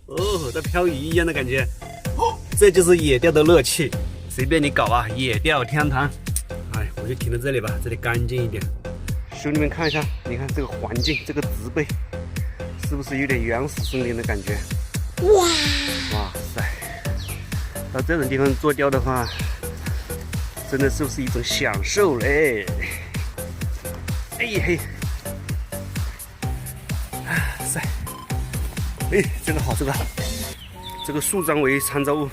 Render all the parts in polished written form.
哦，在飘鱼一样的感觉。这就是野钓的乐趣，随便你搞啊，野钓天堂。哎，我就停在这里吧，这里干净一点。兄弟们看一下，你看这个环境，这个植被，是不是有点原始森林的感觉？哇塞！到这种地方做钓的话，真的是不是一种享受嘞？哎嘿，啊塞！哎，这个好，这个好，这个树桩为参照物。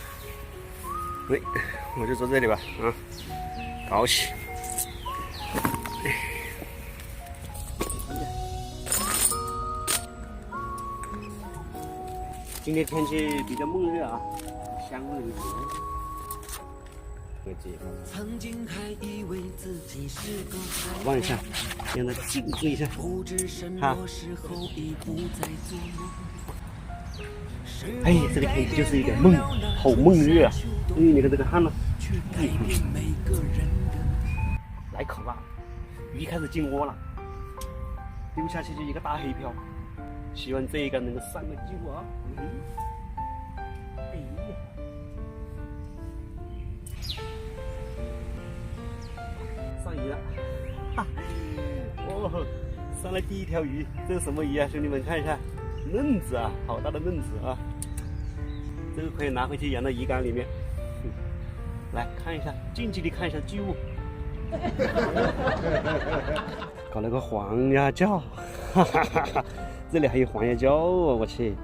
哎，我就坐这里吧，啊，搞起。今天天气比较闷热啊，香味很浓。曾经还以为自己是个望一下，让它静置一下。好。哎，这个天气就是有点闷，好闷热啊！你看这个汗了。来口了，鱼开始进窝了，丢下去就一个大黑漂。希望这一个能够上个记录啊！哎呀！上鱼了，哈！哦，上来第一条鱼，这是什么鱼啊？兄弟们看一下，嫩子啊，好大的嫩子啊！这个可以拿回去养到鱼缸里面。来看一下，近距离看一下巨物。搞了个黄鸭叫，哈哈哈哈！这里还有黄鸭叫哦，我去！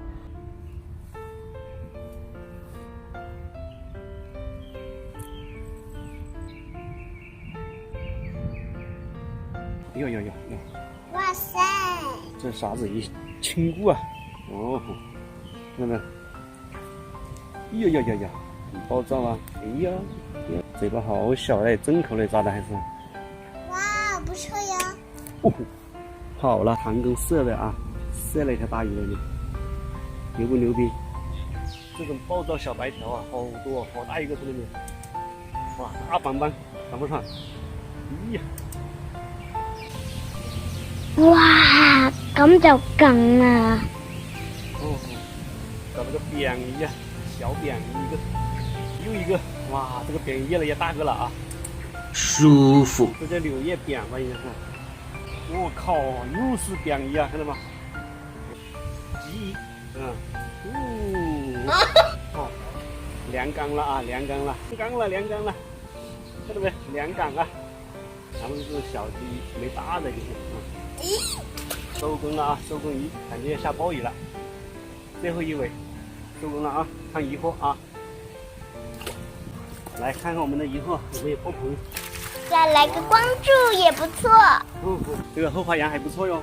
哟！哇塞！这啥子鱼？青菇啊！哦，看到没有？呀！爆炸了！哎呀，嘴巴好小嘞，正口嘞，炸的还是。哇，不错呀！哦，好了，弹弓射的啊！射了一条大鱼了呢，牛不牛逼？这种暴躁小白条啊，好多，好大一个在那里，哇，大板板，爽不爽？咦呀！哇，咁就勁啦！哦，搞了个扁鱼啊，小扁鱼一个，又一个，哇，这个扁鱼越来越大个了啊，舒服。这叫柳叶扁吧，应该是。我靠，又是扁鱼啊，看到吗？鲫鱼，哦，凉缸了啊，凉缸了，凉缸了，看到没？凉缸啊，咱们是小鲫鱼，没大的就是啊。收工了啊，收工鱼，感觉要下暴雨了，最后一尾，收工了啊，看鱼货啊。来看看我们的鱼货有没有爆棚。再来个关注也不错。这个后花园还不错哟，